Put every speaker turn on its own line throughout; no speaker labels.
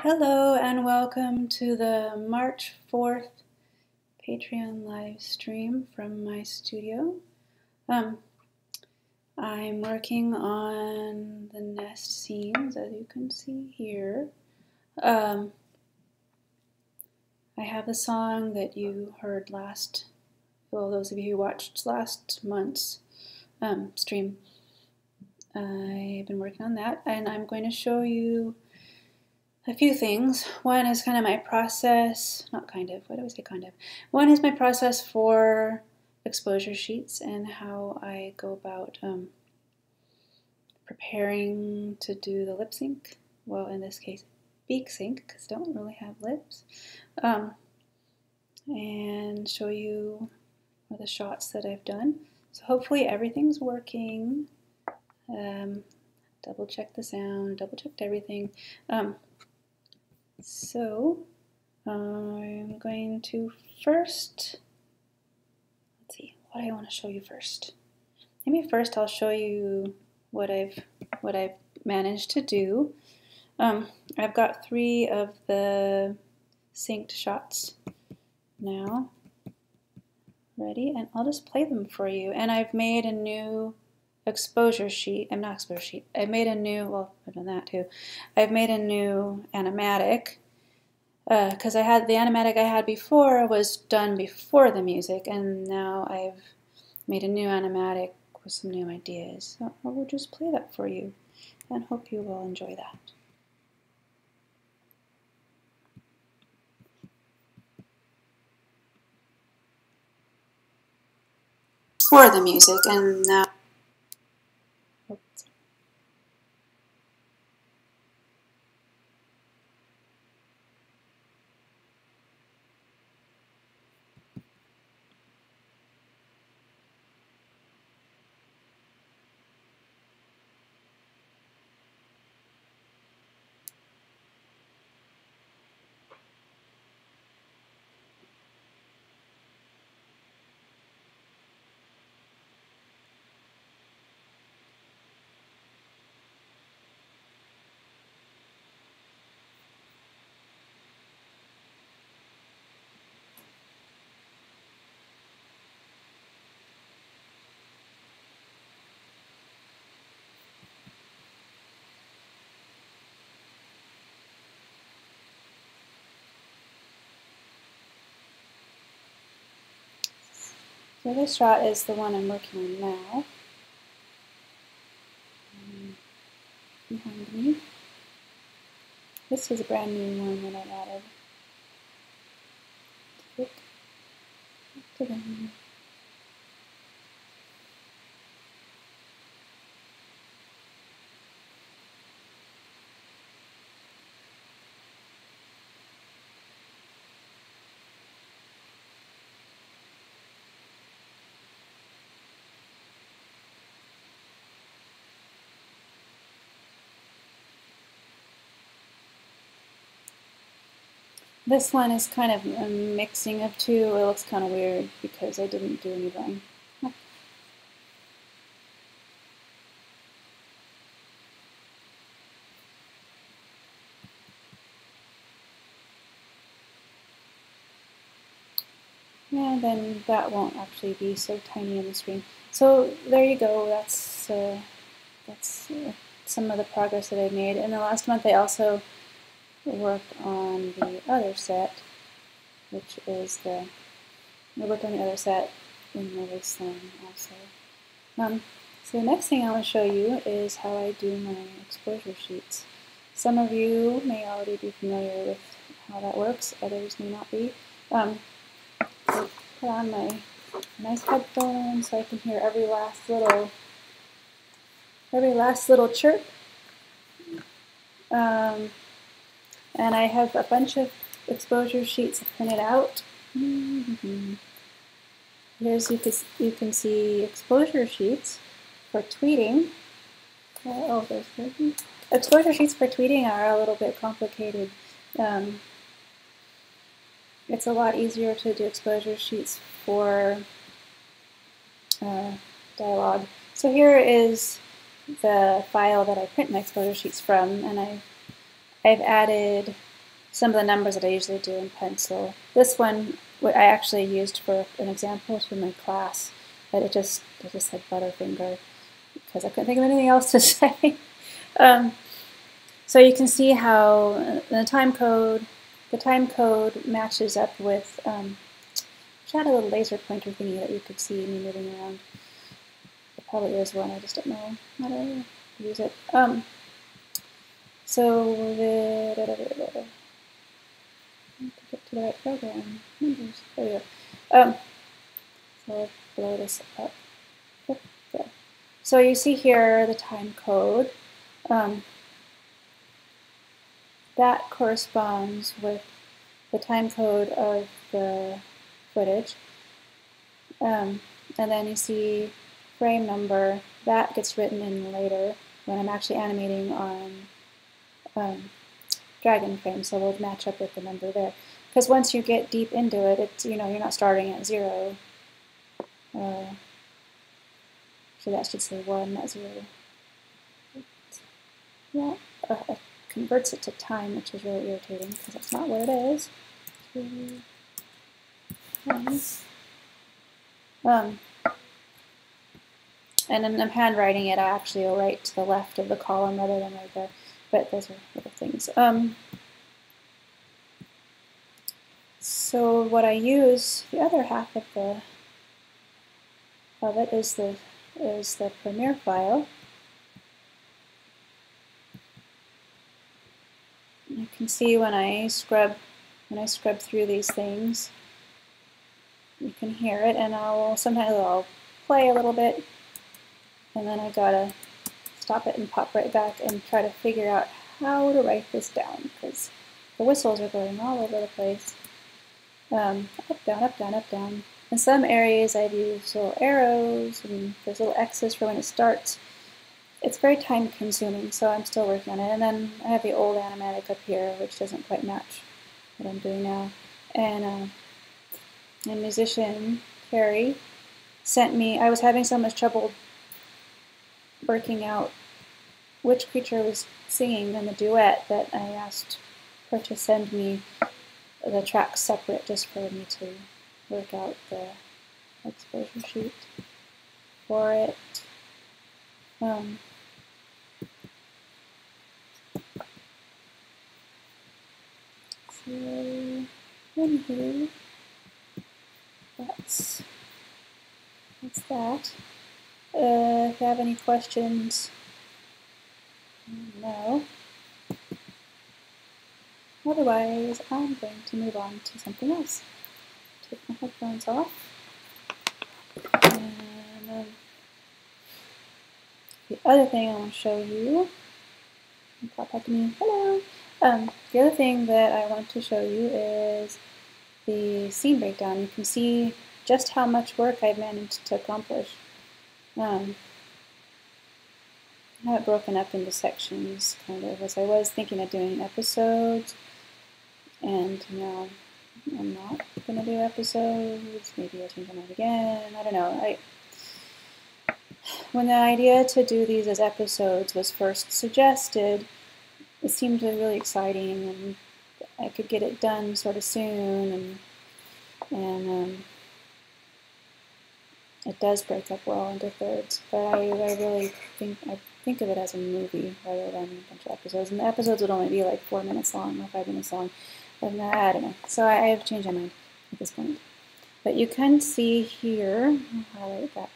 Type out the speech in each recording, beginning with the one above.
Hello and welcome to the March 4th Patreon live stream from my studio. I'm working on the nest scenes, as you can see here. I have a song that you heard those of you who watched last month's stream. I've been working on that, and I'm going to show you a few things. One is kind of my process, One is my process for exposure sheets and how I go about preparing to do the lip sync. Well, in this case, beak sync, because I don't really have lips. And show you the shots that I've done. So hopefully everything's working. Double check the sound, double checked everything. So I'm going to first, let's see, what I want to show you first. Maybe first I'll show you what I've managed to do. I've got 3 of the synced shots now ready, and I'll just play them for you. And I've made a new exposure sheet. I've made a new, well, I've done that too. I've made a new animatic because the animatic I had before was done before the music, and now I've made a new animatic with some new ideas. So I will just play that for you and hope you will enjoy that. For the music, and now so this shot is the one I'm working on now. Behind me. This is a brand new one that I added. This one is kind of a mixing of 2. It looks kind of weird because I didn't do anything. And then that won't actually be so tiny on the screen. So there you go. That's some of the progress that I made. In the last month, I also worked on the other set, which is I worked on the other set in the wasteland also. So the next thing I want to show you is how I do my exposure sheets. Some of you may already be familiar with how that works, others may not be. I'll put on my nice headphones so I can hear every last little chirp. And I have a bunch of exposure sheets printed out. Here's, you can see exposure sheets for tweeting. Exposure sheets for tweeting are a little bit complicated. It's a lot easier to do exposure sheets for dialogue. So here is the file that I print my exposure sheets from, and I've added some of the numbers that I usually do in pencil. This one I actually used for an example for my class, but I just said Butterfinger because I couldn't think of anything else to say. So you can see how the time code matches up with. I had a little laser pointer thingy that you could see me moving around. There probably is one, I just don't know how to use it. So get to the right program. Numbers. There we go. So I'll blow this up. Yep, there. So you see here the time code. That corresponds with the time code of the footage. And then you see frame number. That gets written in later when I'm actually animating on dragon frame, so we'll match up with the number there. Because once you get deep into it, it's, you know, you're not starting at 0. So that should say 1, not 0. Yeah, it converts it to time, which is really irritating because that's not what it is. 2 times. And then I'm handwriting it. I actually will write to the left of the column rather than right there. But those are little things. So what I use, the other half of it is the Premiere file. You can see when I scrub through these things, you can hear it, and sometimes I'll play a little bit, and then I gotta stop it and pop right back and try to figure out how to write this down because the whistles are going all over the place. Up, down, up, down, up, down. In some areas I've used little arrows and there's little X's for when it starts. It's very time consuming, so I'm still working on it. And then I have the old animatic up here, which doesn't quite match what I'm doing now. And a musician, Carrie, sent me, I was having so much trouble working out which creature was singing in the duet that I asked her to send me the tracks separate just for me to work out the exposure sheet for it. So, anywho, that's that. If you have any questions, no. Otherwise, I'm going to move on to something else. Take my headphones off. And the other thing I want to show you, pop back to me, hello. The other thing that I want to show you is the scene breakdown. You can see just how much work I've managed to accomplish. I have it broken up into sections, kind of, as I was thinking of doing episodes, and now I'm not going to do episodes. Maybe I'll change my mind again. I don't know. When the idea to do these as episodes was first suggested, it seemed really exciting, and I could get it done sort of soon, and it does break up well into thirds. But I really think of it as a movie rather than a bunch of episodes. And the episodes would only be like 4 minutes long or 5 minutes long. And I don't know. So I have changed my mind at this point. But you can see here, I'll highlight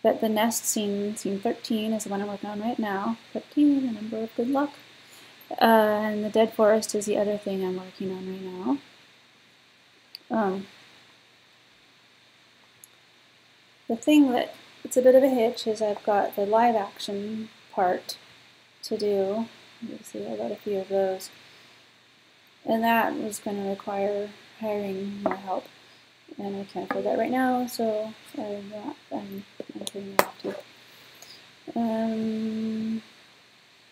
that the nest scene 13 is the one I'm working on right now. 13, the number of good luck. And the dead forest is the other thing I'm working on right now. The thing that it's a bit of a hitch is I've got the live action part to do. You see, I've got a few of those. And that was going to require hiring more help. And I can't afford that right now, so I'm figuring out to.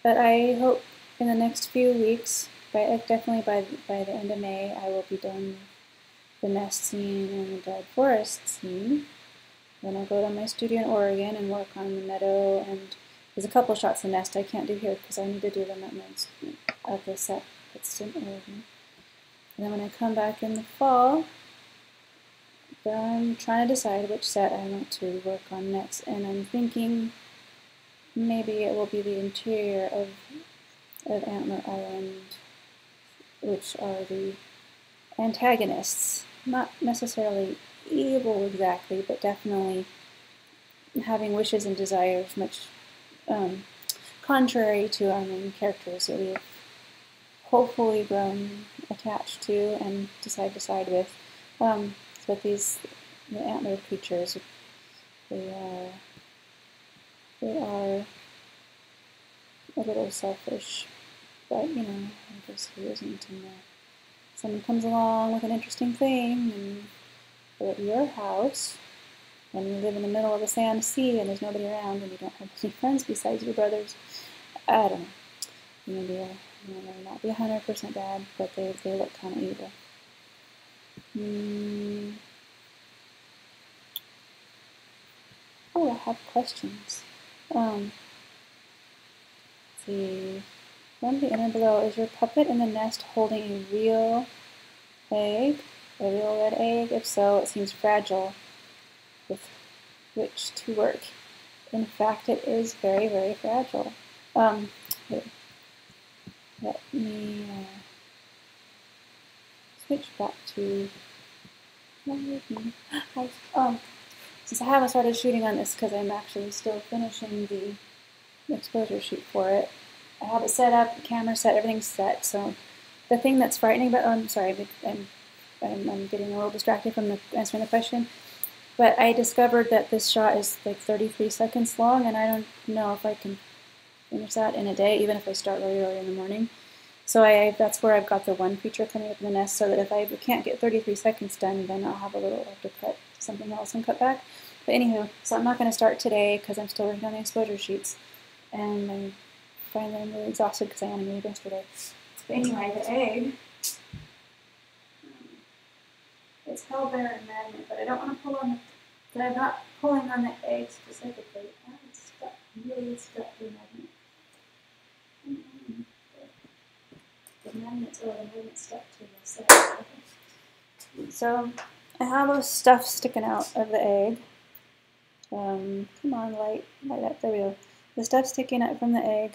But I hope in the next few weeks, definitely by the end of May, I will be done with the nest scene and the dead forest scene. Then I'll go to my studio in Oregon and work on the meadow, and there's a couple shots of the nest I can't do here because I need to do them at the set that's in Oregon. And then when I come back in the fall, I'm trying to decide which set I want to work on next, and I'm thinking maybe it will be the interior of Antler Island, which are the antagonists. Not necessarily evil exactly, but definitely having wishes and desires much contrary to our main characters that we have hopefully grown attached to and decide to side with. But the antlered creatures, they are a little selfish, but you know, I guess who isn't? And someone comes along with an interesting thing, and they're at your house, and you live in the middle of a sand sea, and there's nobody around, and you don't have any friends besides your brothers. I don't know. Maybe they may not be 100% bad, but they look kind of evil. Oh, I have questions. Let's see. From the inner below, is your puppet in the nest holding a real egg? A real red egg? If so, it seems fragile with which to work. In fact, it is very, very fragile. Here. Let me switch back to since I haven't started shooting on this because I'm actually still finishing the exposure shoot for it. I have it set up, the camera set, everything's set. So the thing that's frightening about, I'm sorry, I'm getting a little distracted from answering the question. But I discovered that this shot is like 33 seconds long, and I don't know if I can finish that in a day, even if I start really early in the morning. So that's where I've got the one creature coming up in the nest, so that if I can't get 33 seconds done, then I'll have a little to cut something else and cut back. But anywho, so I'm not going to start today because I'm still working on the exposure sheets, and I'm really exhausted because I animated yesterday. But anyway, the egg, it's held there in magnet, but I don't want to pull on the, I'm not pulling on the egg specifically. It's stuck, really stuck to the magnet. The magnet's stuck to the side. So I have a stuff sticking out of the egg. Come on, light up. There we go. The stuff sticking out from the egg.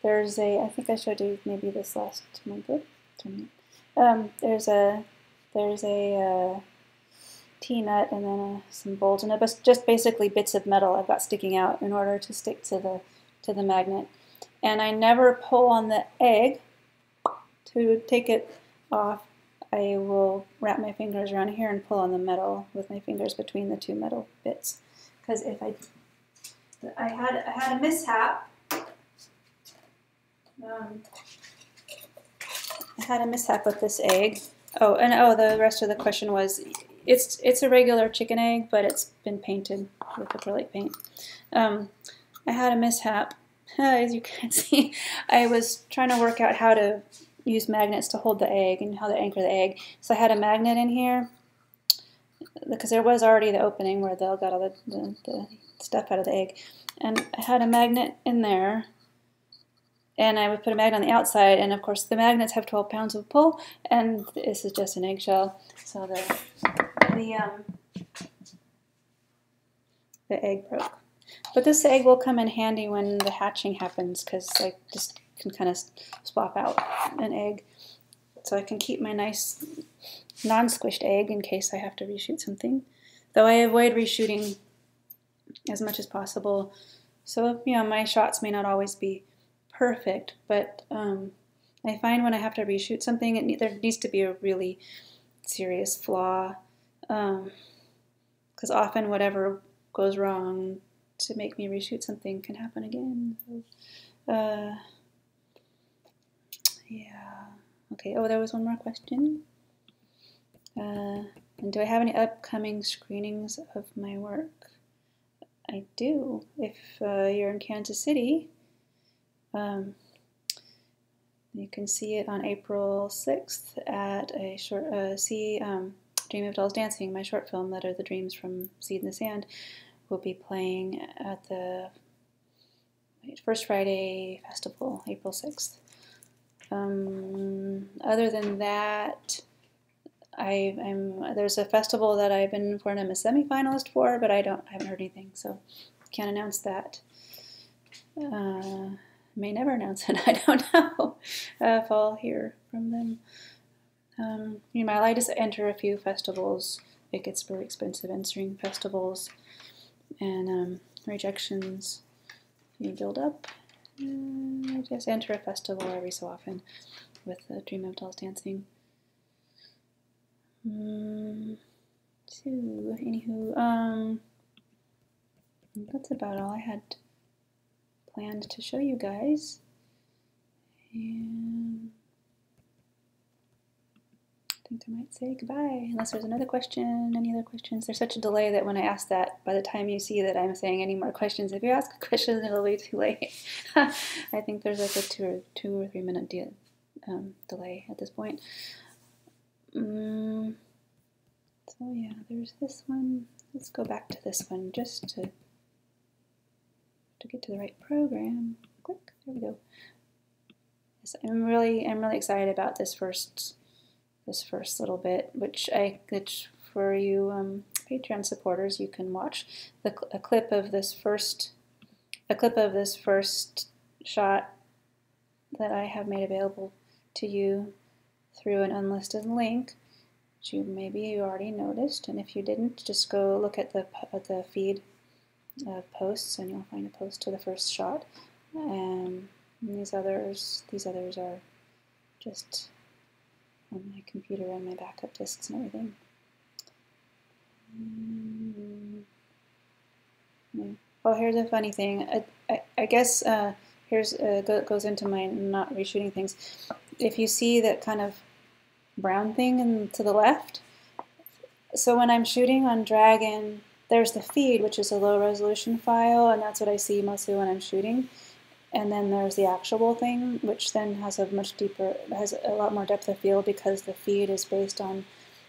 There's a, I think I showed you maybe this last month. There's a T-nut and then some bolts, and it's just basically bits of metal I've got sticking out in order to stick to the magnet. And I never pull on the egg to take it off. I will wrap my fingers around here and pull on the metal with my fingers between the two metal bits. Because if I had a mishap. I had a mishap with this egg. Oh, and the rest of the question was, it's a regular chicken egg, but it's been painted with acrylic paint. I had a mishap. As you can see, I was trying to work out how to use magnets to hold the egg and how to anchor the egg. So I had a magnet in here because there was already the opening where they'll got all the stuff out of the egg. And I had a magnet in there, and I would put a magnet on the outside, and of course the magnets have 12 pounds of pull, and this is just an eggshell. So the egg broke. But this egg will come in handy when the hatching happens, because I just can kind of swap out an egg. So I can keep my nice non-squished egg in case I have to reshoot something. Though I avoid reshooting as much as possible. So, you know, my shots may not always be perfect, but I find when I have to reshoot something, there needs to be a really serious flaw. Because often whatever goes wrong to make me reshoot something can happen again. So, yeah. Okay, oh, there was one more question. And do I have any upcoming screenings of my work? I do. If you're in Kansas City, you can see it on April 6th at a short, Dream of Dolls Dancing, my short film, Letter of the Dreams from Seed in the Sand, will be playing at the First Friday Festival, April 6th. Other than that, there's a festival that I've been informed I'm a semifinalist for, but I haven't heard anything, so can't announce that. May never announce it. I don't know if I'll hear from them. You know, I just enter a few festivals. It gets really expensive entering festivals, and rejections you build up. I just enter a festival every so often with the Dream of Dolls Dancing. So, anywho, that's about all I had planned to show you guys. And I think I might say goodbye, unless there's another question. Any other questions? There's such a delay that when I ask that, by the time you see that I'm saying any more questions, if you ask a question, it'll be too late. I think there's like a 2 or 3 minute delay at this point. So yeah, there's this one. Let's go back to this one just to get to the right program. Click. There we go. Yes, I'm really excited about this first little bit, which for you Patreon supporters, you can watch a clip of this first shot that I have made available to you through an unlisted link, which maybe you already noticed, and if you didn't, just go look at the feed of posts, and you'll find a post to the first shot. And these others are just on my computer and my backup disks and everything. Oh, here's a funny thing. I guess goes into my not reshooting things. If you see that kind of brown thing to the left, so when I'm shooting on Dragon, there's the feed, which is a low resolution file, and that's what I see mostly when I'm shooting. And then there's the actual thing, which then has a lot more depth of field, because the feed is based on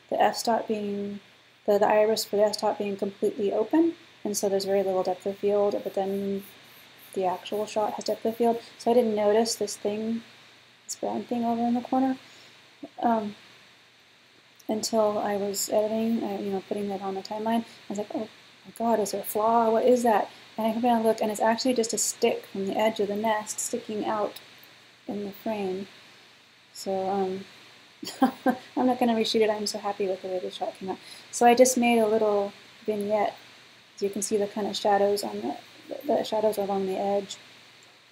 the f-stop being, the iris for the f-stop being completely open, and so there's very little depth of field, but then the actual shot has depth of field. So I didn't notice this brown thing over in the corner until I was editing, putting that on the timeline. I was like, oh my god, is there a flaw? What is that? And I come down and look, and it's actually just a stick from the edge of the nest sticking out in the frame. So I'm not going to reshoot it. I'm so happy with the way the shot came out. So I just made a little vignette. As you can see, the kind of shadows on the shadows along the edge.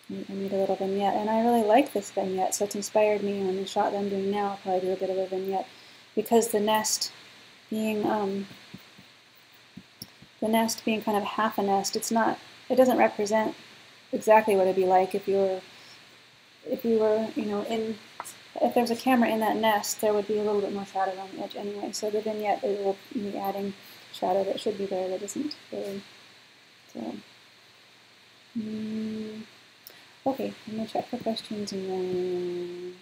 I made a little vignette, and I really like this vignette, so it's inspired me on the shot that I'm doing now. I'll probably do a bit of a vignette, because the nest being kind of half a nest, it doesn't represent exactly what it'd be like if you were, if there's a camera in that nest, there would be a little bit more shadow on the edge anyway. So the vignette will be adding shadow that should be there that isn't really. So, okay, I'm gonna check for questions and then.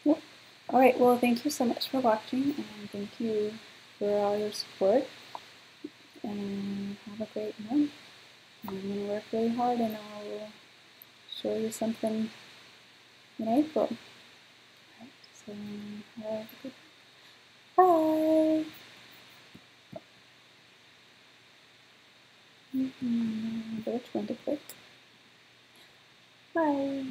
Yep. All right. Well, thank you so much for watching, and thank you for all your support. And have a great month. I'm going to work really hard, and I'll show you something in April. Alright, so have a good bye. Which one to click? Bye.